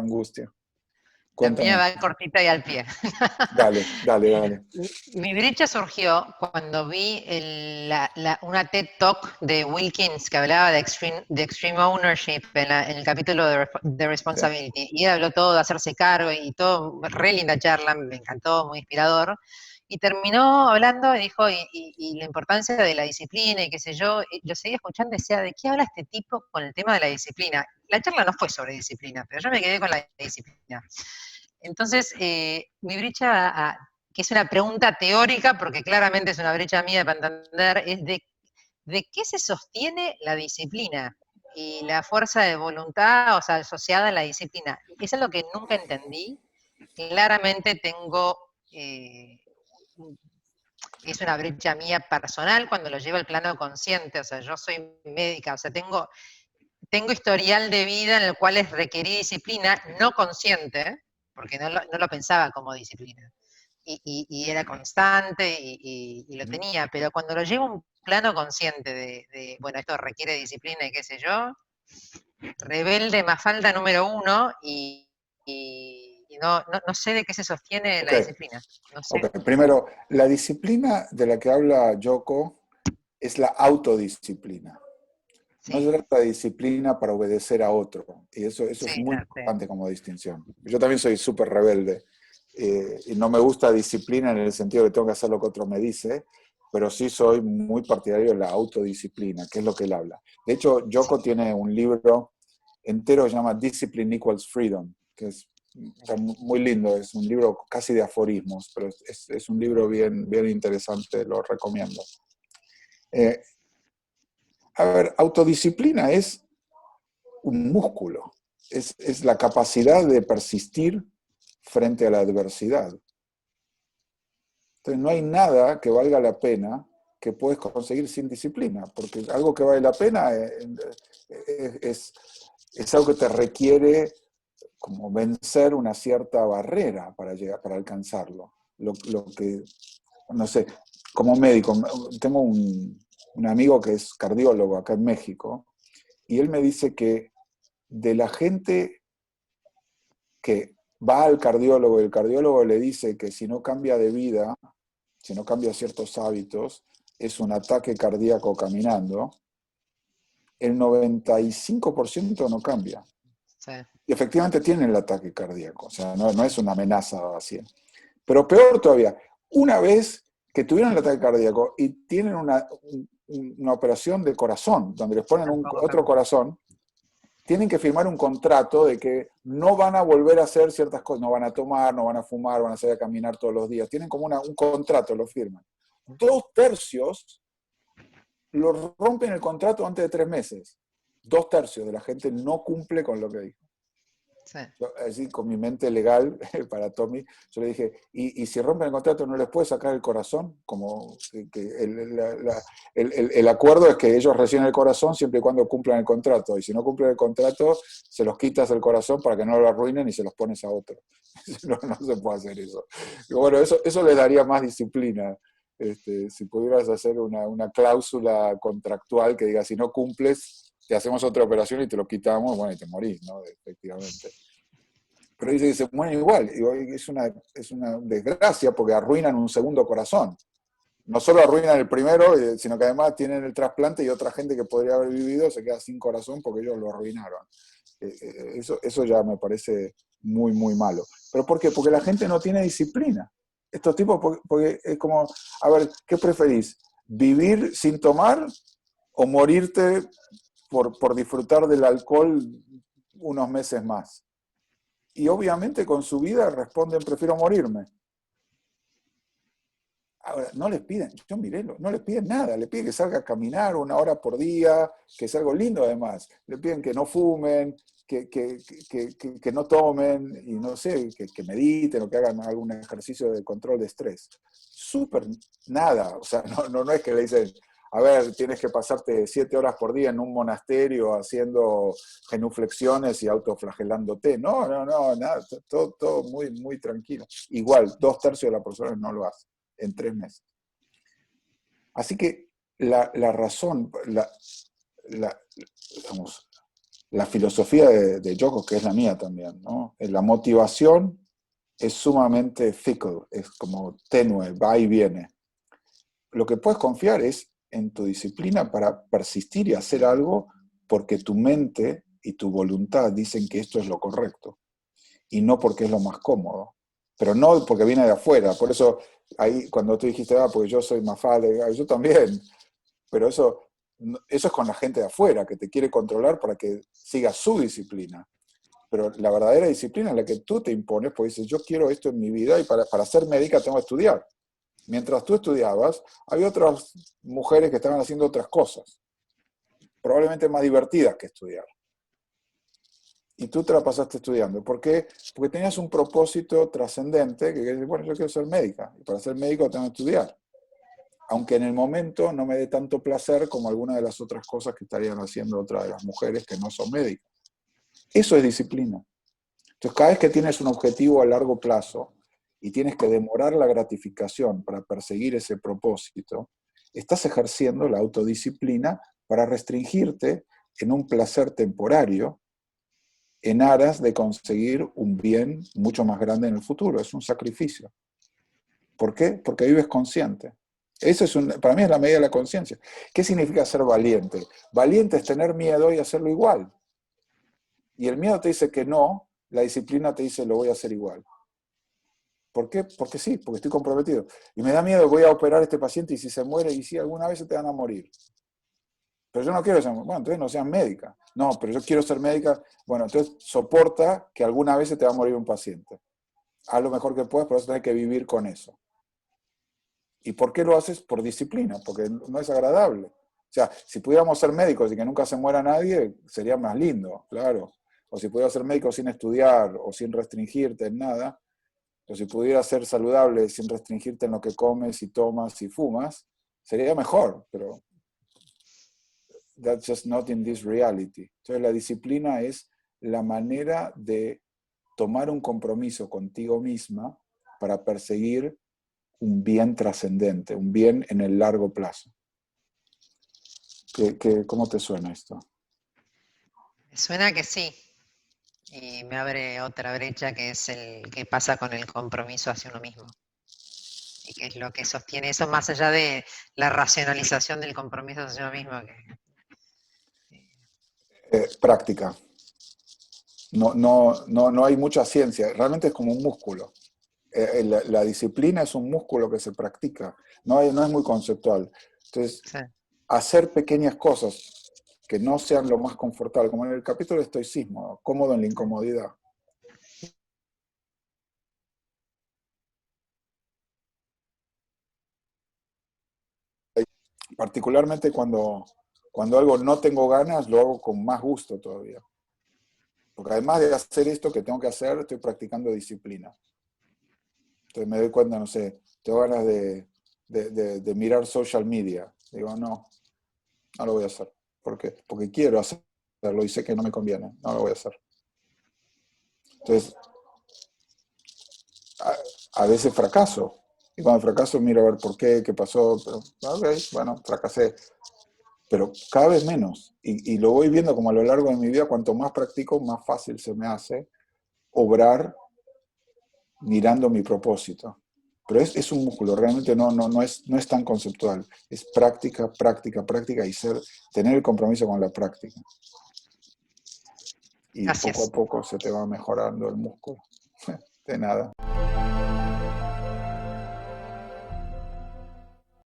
angustia. La mía Cuéntame. va cortita y al pie. Dale, dale, dale. Mi brecha surgió cuando vi una TED Talk de Wilkins que hablaba de extreme ownership en el capítulo de Sí. Responsibility. Y él habló todo de hacerse cargo y todo, re linda charla, me encantó, muy inspirador. Y terminó hablando y dijo, y la importancia de la disciplina y qué sé yo. Y yo seguía escuchando y decía, ¿de qué habla este tipo con el tema de la disciplina? La charla no fue sobre disciplina, pero yo me quedé con la disciplina. Entonces, mi brecha, que es una pregunta teórica, porque claramente es una brecha mía para entender, es de qué se sostiene la disciplina y la fuerza de voluntad, o sea, asociada a la disciplina. Eso es lo que nunca entendí. Claramente tengo, es una brecha mía personal cuando lo llevo al plano consciente, o sea, yo soy médica, o sea, tengo historial de vida en el cual requerí disciplina no consciente, porque no lo pensaba como disciplina. Y era constante y lo tenía, pero cuando lo llevo a un plano consciente bueno, esto requiere disciplina y qué sé yo, rebelde más falta número uno y no sé de qué se sostiene Ok, la disciplina. No sé. ok. Primero, la disciplina de la que habla Yoko es la autodisciplina. No Sí, se trata de disciplina para obedecer a otro. Y eso es sí, muy no sé. importante como distinción. Yo también soy súper rebelde. Y no me gusta disciplina en el sentido de que tengo que hacer lo que otro me dice, pero sí soy muy partidario de la autodisciplina, que es lo que él habla. De hecho, Yoko Sí. tiene un libro entero que se llama Discipline Equals Freedom, que es muy lindo, es un libro casi de aforismos, pero es un libro bien, bien interesante, lo recomiendo. Eh, a ver, autodisciplina es un músculo, es la capacidad de persistir frente a la adversidad. Entonces no hay nada que valga la pena que puedes conseguir sin disciplina, porque algo que vale la pena es algo que te requiere como vencer una cierta barrera para llegar, para alcanzarlo. Lo que, no sé, como médico, tengo un amigo que es cardiólogo acá en México, y él me dice que de la gente que va al cardiólogo y el cardiólogo le dice que si no cambia de vida, si no cambia ciertos hábitos, es un ataque cardíaco caminando, el 95% no cambia. Sí. Y efectivamente tienen el ataque cardíaco, o sea, no es una amenaza así. Pero peor todavía, una vez que tuvieron el ataque cardíaco y tienen una operación de corazón, donde les ponen Tampoco otro cambia. corazón, tienen que firmar un contrato de que no van a volver a hacer ciertas cosas, no van a tomar, no van a fumar, van a salir a caminar todos los días. Tienen como un contrato, lo firman. 2/3 lo rompen el contrato antes de 3 meses. 2/3 de la gente no cumple con lo que dijo. Sí. Yo, así, con mi mente legal para Tommy, yo le dije, ¿y si rompen el contrato no les puede sacar el corazón? Como que el acuerdo es que ellos reciben el corazón siempre y cuando cumplan el contrato, y si no cumplen el contrato, se los quitas el corazón para que no lo arruinen y se los pones a otro. No se puede hacer eso. Y bueno, eso les daría más disciplina. Si pudieras hacer una cláusula contractual que diga, si no cumples, te hacemos otra operación y te lo quitamos, bueno, y te morís, ¿no? Efectivamente. Pero dice que se mueren igual. Es una desgracia porque arruinan un segundo corazón. No solo arruinan el primero, sino que además tienen el trasplante y otra gente que podría haber vivido se queda sin corazón porque ellos lo arruinaron. Eso ya me parece muy, muy malo. ¿Pero por qué? Porque la gente no tiene disciplina. Estos tipos, porque es como, a ver, ¿qué preferís? ¿Vivir sin tomar o morirte por disfrutar del alcohol unos meses más? Y obviamente con su vida responden, prefiero morirme. Ahora, no les piden, yo miré, no les piden nada, le piden que salga a caminar 1 hora por día, que es algo lindo además, le piden que no fumen, que no tomen, y no sé, que mediten o que hagan algún ejercicio de control de estrés. Súper nada, o sea, no es que le dicen, a ver, tienes que pasarte 7 horas por día en un monasterio haciendo genuflexiones y autoflagelándote. No, nada, todo muy, muy tranquilo. Igual, 2/3 de las personas no lo hacen en 3 meses. Así que la razón, digamos, la filosofía de Jocko, que es la mía también, ¿no? La motivación es sumamente fickle, es como tenue, va y viene. Lo que puedes confiar es en tu disciplina para persistir y hacer algo porque tu mente y tu voluntad dicen que esto es lo correcto y no porque es lo más cómodo, pero no porque viene de afuera. Por eso ahí cuando tú dijiste, porque yo soy Mafalda, yo también, pero eso es con la gente de afuera que te quiere controlar para que sigas su disciplina. Pero la verdadera disciplina es la que tú te impones, porque dices, yo quiero esto en mi vida y para ser médica tengo que estudiar. Mientras tú estudiabas, había otras mujeres que estaban haciendo otras cosas, probablemente más divertidas que estudiar. Y tú te la pasaste estudiando. ¿Por qué? Porque tenías un propósito trascendente, que es, bueno, yo quiero ser médica, y para ser médico tengo que estudiar. Aunque en el momento no me dé tanto placer como alguna de las otras cosas que estarían haciendo otras de las mujeres que no son médicas. Eso es disciplina. Entonces, cada vez que tienes un objetivo a largo plazo y tienes que demorar la gratificación para perseguir ese propósito, estás ejerciendo la autodisciplina para restringirte en un placer temporario en aras de conseguir un bien mucho más grande en el futuro. Es un sacrificio. ¿Por qué? Porque vives consciente. Eso es para mí es la medida de la conciencia. ¿Qué significa ser valiente? Valiente es tener miedo y hacerlo igual. Y el miedo te dice que no, la disciplina te dice lo voy a hacer igual. ¿Por qué? Porque sí, porque estoy comprometido. Y me da miedo, voy a operar a este paciente y si se muere, y si alguna vez se te van a morir. Pero yo no quiero ser, bueno, entonces no seas médica. No, pero yo quiero ser médica. Bueno, entonces soporta que alguna vez se te va a morir un paciente. Haz lo mejor que puedas, pero vas a tener que vivir con eso. ¿Y por qué lo haces? Por disciplina, porque no es agradable. O sea, si pudiéramos ser médicos y que nunca se muera nadie, sería más lindo, claro. O si pudieras ser médico sin estudiar o sin restringirte en nada, o si pudieras ser saludable sin restringirte en lo que comes y tomas y fumas, sería mejor, pero that's just not in this reality. Entonces la disciplina es la manera de tomar un compromiso contigo misma para perseguir un bien trascendente, un bien en el largo plazo. ¿Cómo te suena esto? Me suena que sí. Y me abre otra brecha que es el que pasa con el compromiso hacia uno mismo. Y que es lo que sostiene eso más allá de la racionalización del compromiso hacia uno mismo. Práctica. No hay mucha ciencia. Realmente es como un músculo. La disciplina es un músculo que se practica. No es muy conceptual. Entonces, Sí. hacer pequeñas cosas que no sean lo más confortable, como en el capítulo de estoicismo, cómodo en la incomodidad. Particularmente cuando algo no tengo ganas, lo hago con más gusto todavía. Porque además de hacer esto que tengo que hacer, estoy practicando disciplina. Entonces me doy cuenta, no sé, tengo ganas de mirar social media. Digo, no lo voy a hacer. ¿Por qué? Porque quiero hacerlo y sé que no me conviene. No lo voy a hacer. Entonces, a veces fracaso. Y cuando fracaso miro a ver por qué pasó. Pero, ok, bueno, fracasé. Pero cada vez menos. Y lo voy viendo como a lo largo de mi vida, cuanto más practico, más fácil se me hace obrar mirando mi propósito. Pero es un músculo, realmente no es tan conceptual. Es práctica, práctica, práctica y tener el compromiso con la práctica. Y poco a Gracias. poco se te va mejorando el músculo. De nada.